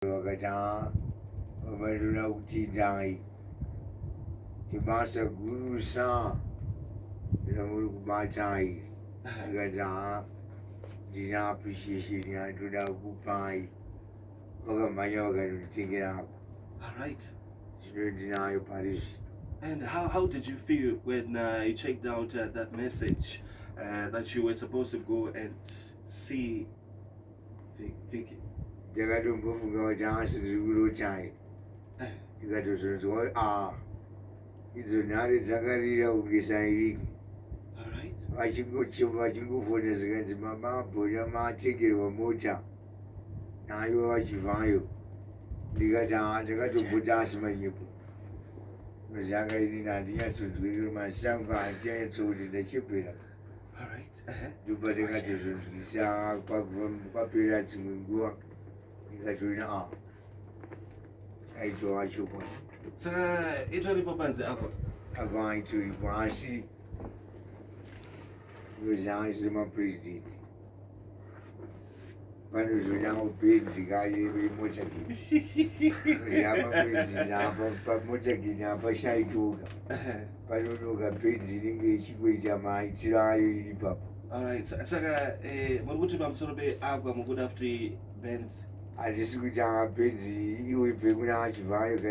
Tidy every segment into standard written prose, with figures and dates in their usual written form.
Wakaja Omaduna Utinai Timasa Guru Sa Matai Gaza Dina appreciation to the Bupai Ogamayoga to take it out. Alright. Deny Paris. And how did you feel when you checked out that message that you were supposed to go and see Vicky? They got to move and go down to the Guru Chai. You got to say, it's not a Zagaria who decided. Alright. I should go for this against Mama, put your ma ticket or mocha. Now you watch you. They got to put us my you. Zagari Nadia to do my son, I can't so the chip. Alright. You better get to Lisa, from Papilla to go. You got to know. I do what you want. So, it's only for Panhau. I'm going to Iwansi. Resigns the president. But it's now big, the guy every much again. We have a president, but much again, but shy go. But you know, a big English with a mind, try. Alright, so, what would you be sort of YeAQUA, good after Benz? I just go down busy, you will be when I survive.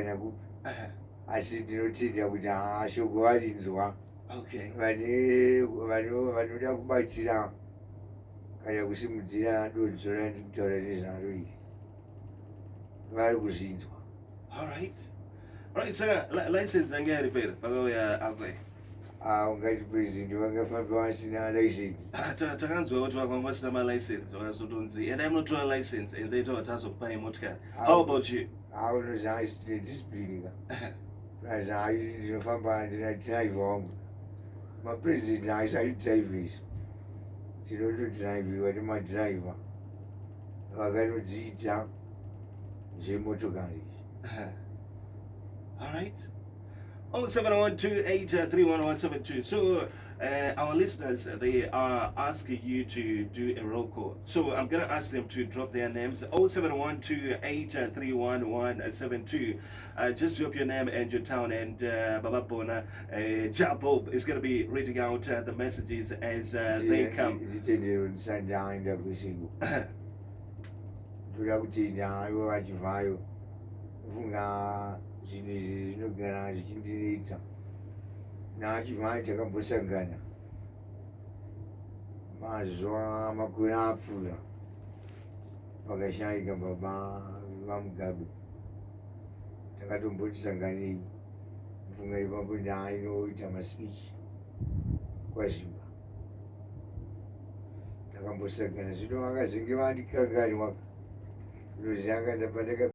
I said, you know, with I shall go out into one. Okay. When you don't bite it down, I was in Medina, doing surrendering to the Where was it? Alright. Alright, so license and get repaired. YeAQUA. I'm going to prison. You want to find once in a license. Takanzwa ukuthi wakwamasa nama license wakasodonzi and I'm not trying license and they told us of paying much car. How about you? How was I still disciplining? As I didn't find by the drive home. My president, I said, drive this. She don't drive you, I do my driver. I got to see jump. She motor Alright. 0712831172. So our listeners, they are asking you to do a roll call. So I'm gonna ask them to drop their names. 0712831172. Just drop your name and your town, and Baba Bona Jabob is gonna be reading out the messages as they come. Zinogara zvichindiriitsa nachivhai takambosangana mazuva makore apfuura pakashayika baba vamugabe takatombotisanganei mfunga ipapo ndaainoita maspeech kwazimba takambosangana zvino vakazenge vandikanganwa zvinoziyanga ndapandaka